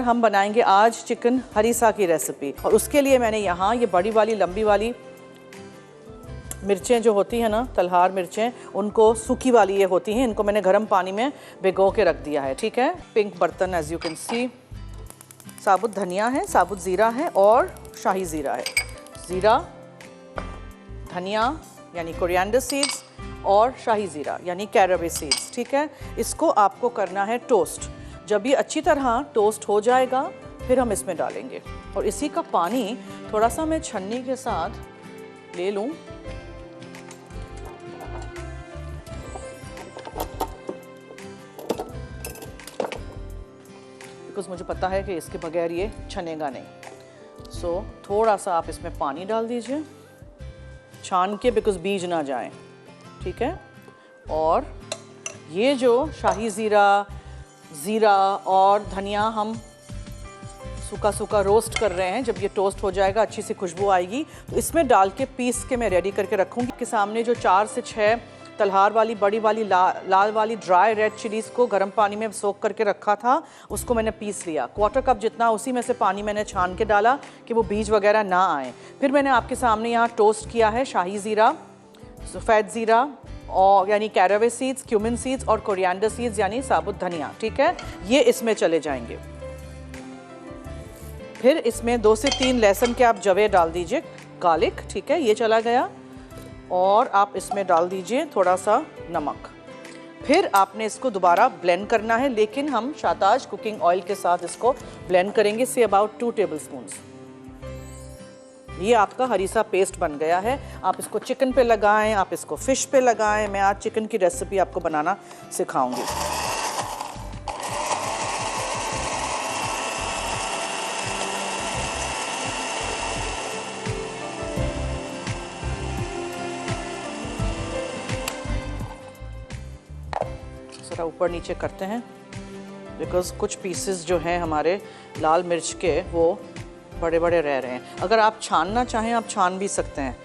हम बनाएंगे आज चिकन हरीसा की रेसिपी और उसके लिए मैंने यहाँ ये बड़ी वाली लंबी वाली मिर्चें जो होती हैं ना, तलहार मिर्चें, उनको सूखी वाली ये होती हैं, इनको मैंने गर्म पानी में भिगो के रख दिया है। ठीक है, पिंक बर्तन एज यू कैन सी, साबुत धनिया है, साबुत ज़ीरा है और शाही ज़ीरा है। ज़ीरा, धनिया यानी कोरिएंडर सीड्स और शाही ज़ीरा यानी कैरवे सीड्स। ठीक है, इसको आपको करना है टोस्ट। जब ये अच्छी तरह टोस्ट हो जाएगा फिर हम इसमें डालेंगे और इसी का पानी थोड़ा सा मैं छन्नी के साथ ले लूं। बिकॉज मुझे पता है कि इसके बगैर ये छनेगा नहीं। सो थोड़ा सा आप इसमें पानी डाल दीजिए छान के, बिकॉज बीज ना जाए। ठीक है, और ये जो शाही ज़ीरा और धनिया हम सूखा सूखा रोस्ट कर रहे हैं, जब ये टोस्ट हो जाएगा अच्छी सी खुशबू आएगी तो इसमें डाल के पीस के मैं रेडी करके रखूँगी। के सामने जो 4 से 6 तलहार वाली बड़ी वाली लाल वाली ड्राई रेड चिलीज़ को गर्म पानी में सोख करके रखा था, उसको मैंने पीस लिया। 1/4 कप जितना उसी में से पानी मैंने छान के डाला कि वो बीज वगैरह ना आए। फिर मैंने आपके सामने यहाँ टोस्ट किया है शाही ज़ीरा, सफ़ेद ज़ीरा और यानी कैरवे सीड्स, क्यूमिन सीड्स और कोरिएंडर सीड्स यानी साबुत धनिया। ठीक है, ये इसमें चले जाएंगे। फिर इसमें 2 से 3 लहसुन के आप जवे डाल दीजिए, गार्लिक। ठीक है, ये चला गया। और आप इसमें डाल दीजिए थोड़ा सा नमक। फिर आपने इसको दोबारा ब्लेंड करना है, लेकिन हम शाताज कुकिंग ऑयल के साथ इसको ब्लेंड करेंगे, से अबाउट 2 टेबलस्पून्स। ये आपका हरीसा पेस्ट बन गया है। आप इसको चिकन पे लगाएं, आप इसको फिश पे लगाएं। मैं आज चिकन की रेसिपी आपको बनाना सिखाऊंगी। जरा ऊपर नीचे करते हैं, बिकॉज कुछ पीसेस जो हैं हमारे लाल मिर्च के वो बड़े बड़े रह रहे हैं। अगर आप छानना चाहें आप छान भी सकते हैं।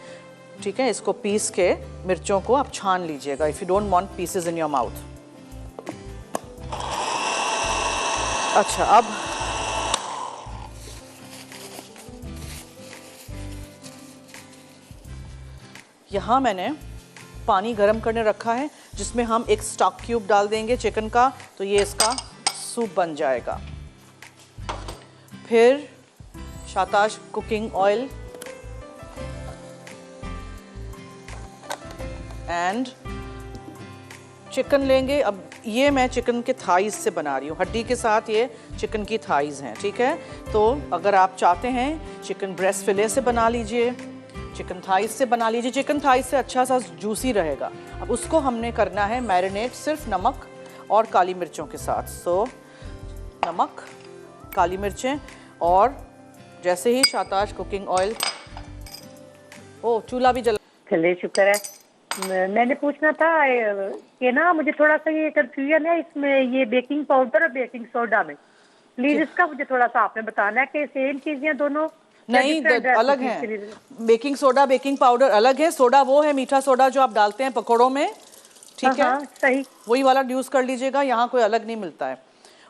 ठीक है, इसको पीस के मिर्चों को आप छान लीजिएगा if you don't want pieces in your mouth. अच्छा, अब यहाँ मैंने पानी गरम करने रखा है, जिसमें हम एक स्टॉक क्यूब डाल देंगे चिकन का, तो ये इसका सूप बन जाएगा। फिर शाताज कुकिंग ऑयल एंड चिकन लेंगे। अब ये मैं चिकन के थाइज से बना रही हूँ, हड्डी के साथ ये चिकन की थाइज हैं। ठीक है, तो अगर आप चाहते हैं चिकन ब्रेस्ट फिले से बना लीजिए, चिकन थाइज से बना लीजिए। चिकन थाइज से अच्छा सा जूसी रहेगा। अब उसको हमने करना है मैरिनेट सिर्फ नमक और काली मिर्चों के साथ। सो नमक, काली मिर्चें और जैसे ही शाताज कुकिंग ऑयल, ओ चूल्हा भी जला। चलिए शुक्र है। मैंने पूछना था कि ना मुझे थोड़ा सा ये कंफ्यूजन है इसमें, ये बेकिंग पाउडर और बेकिंग सोडा में, प्लीज इसका मुझे थोड़ा सा आपने बताना है कि सेम चीजें दोनों नहीं अलग हैं। बेकिंग सोडा बेकिंग पाउडर अलग है। सोडा वो है मीठा सोडा जो आप डालते हैं पकौड़ों में। ठीक है, सही, वही वाला यूज कर लीजिएगा, यहाँ कोई अलग नहीं मिलता है।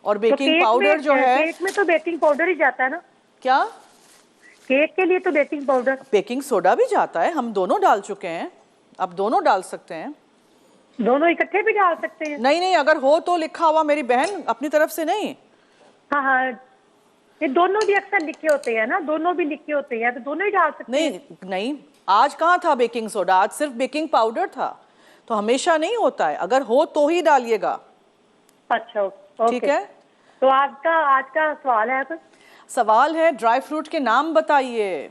और बेकिंग पाउडर जो है, केक में तो बेकिंग पाउडर ही जाता है ना? क्या केक के लिए तो बेकिंग पाउडर, बेकिंग सोडा भी जाता है। हम दोनों डाल चुके हैं, आप दोनों डाल सकते हैं। दोनों इकट्ठे भी डाल सकते हैं? नहीं, अगर हो तो लिखा हुआ, मेरी बहन, अपनी तरफ से नहीं। हाँ, ये दोनों भी अक्सर लिखे होते हैं ना, दोनों भी लिखे होते हैं, तो दोनों ही डाल सकते हैं। नहीं, आज कहाँ था बेकिंग सोडा, आज सिर्फ बेकिंग पाउडर था। तो हमेशा नहीं होता है, अगर हो तो ही डालिएगा। अच्छा, ओके, ठीक है। तो आज का सवाल है कुछ? सवाल है ड्राई फ्रूट के नाम बताइए।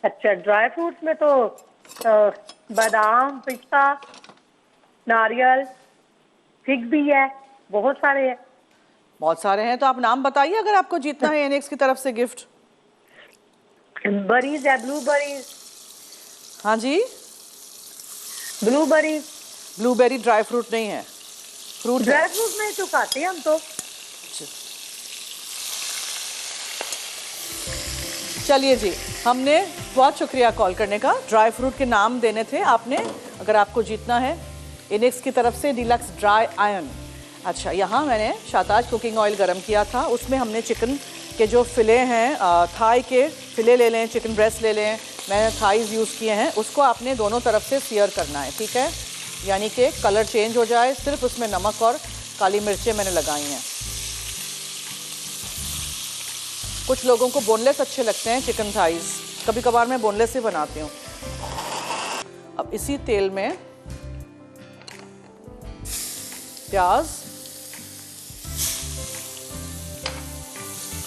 अच्छा, ड्राई फ्रूट्स में तो बादाम, पिस्ता, नारियल, फिग भी है, बहुत सारे हैं। बहुत सारे हैं, तो आप नाम बताइए अगर आपको जीतना है एनेक्स की तरफ से गिफ्ट। बरीज है, ब्लूबेरीज। हाँ जी, ब्लूबेरीज। ब्लूबेरी ड्राई फ्रूट नहीं है, फ्रूट है। ड्राई फ्रूट में तो खाते हैं हम तो। चलिए जी, हमने बहुत शुक्रिया कॉल करने का। ड्राई फ्रूट के नाम देने थे आपने। अगर आपको जीतना है इनेक्स की तरफ से डिलक्स ड्राई आयरन अच्छा, यहाँ मैंने शाताज कुकिंग ऑयल गरम किया था, उसमें हमने चिकन के जो फिले हैं, थाई के फिले ले लें, चिकन ब्रेस्ट ले लें, मैंने थाइज़ यूज़ किए हैं, उसको आपने दोनों तरफ से सियर करना है, ठीक है, यानी कि कलर चेंज हो जाए। सिर्फ उसमें नमक और काली मिर्चें मैंने लगाई हैं। कुछ लोगों को बोनलेस अच्छे लगते हैं चिकन थाइज़, कभी कभार मैं बोनलेस ही बनाती हूँ। अब इसी तेल में प्याज,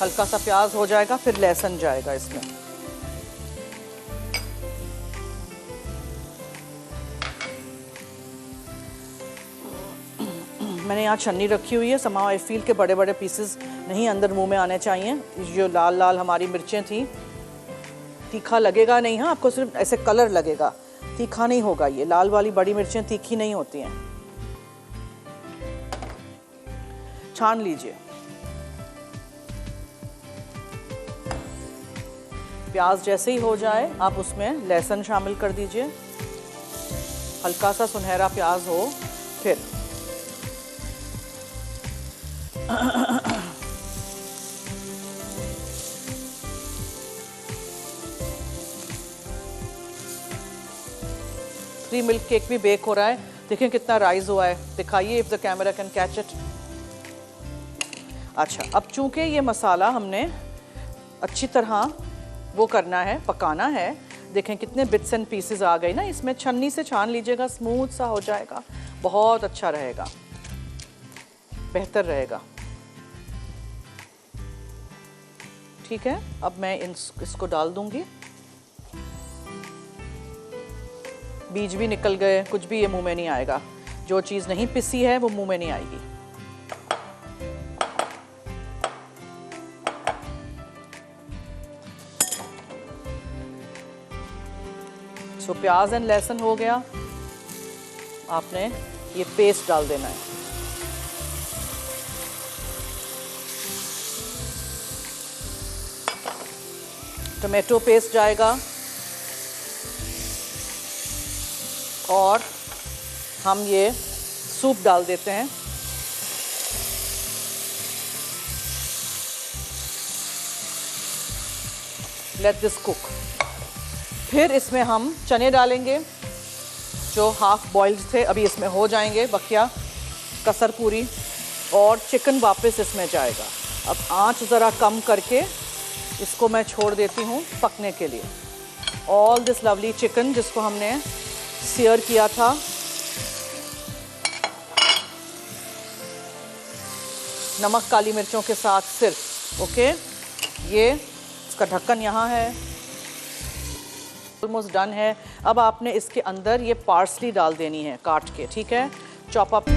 हल्का सा प्याज हो जाएगा, फिर लहसुन जाएगा इसमें। मैंने यहाँ छन्नी रखी हुई है, समाव आई फील के बड़े बड़े पीसेस नहीं अंदर मुंह में आने चाहिए। जो लाल लाल हमारी मिर्चें थी, तीखा लगेगा नहीं, हाँ आपको सिर्फ ऐसे कलर लगेगा, तीखा नहीं होगा। ये लाल वाली बड़ी मिर्चें तीखी नहीं होती हैं। छान लीजिए। प्याज जैसे ही हो जाए आप उसमें लहसुन शामिल कर दीजिए, हल्का सा सुनहरा प्याज हो, फिर थ्री मिल्क केक भी बेक हो रहा है, देखें कितना राइज हुआ है, दिखाइए if the camera can catch it. अच्छा, अब चूंकि ये मसाला हमने अच्छी तरह वो करना है, पकाना है, देखें कितने बिट्स एंड पीसेस आ गए ना इसमें। छन्नी से छान लीजिएगा, स्मूथ सा हो जाएगा, बहुत अच्छा रहेगा, बेहतर रहेगा। ठीक है, अब मैं इसको डाल दूंगी। बीज भी निकल गए, कुछ भी ये मुंह में नहीं आएगा। जो चीज़ नहीं पिसी है वो मुंह में नहीं आएगी। सो प्याज एंड लहसुन हो गया, आपने ये पेस्ट डाल देना है। टमाटो पेस्ट जाएगा और हम ये सूप डाल देते हैं। Let this cook. फिर इसमें हम चने डालेंगे जो हाफ बॉइल्ड थे, अभी इसमें हो जाएंगे बकिया कसर पूरी, और चिकन वापस इसमें जाएगा। अब आंच ज़रा कम करके इसको मैं छोड़ देती हूँ पकने के लिए। ऑल दिस लवली चिकन जिसको हमने सियर किया था, नमक काली मिर्चों के साथ सिर्फ, ओके। ये इसका ढक्कन यहाँ है, ऑलमोस्ट डन है। अब आपने इसके अंदर ये पार्सली डाल देनी है काट के, ठीक है, चॉप अप।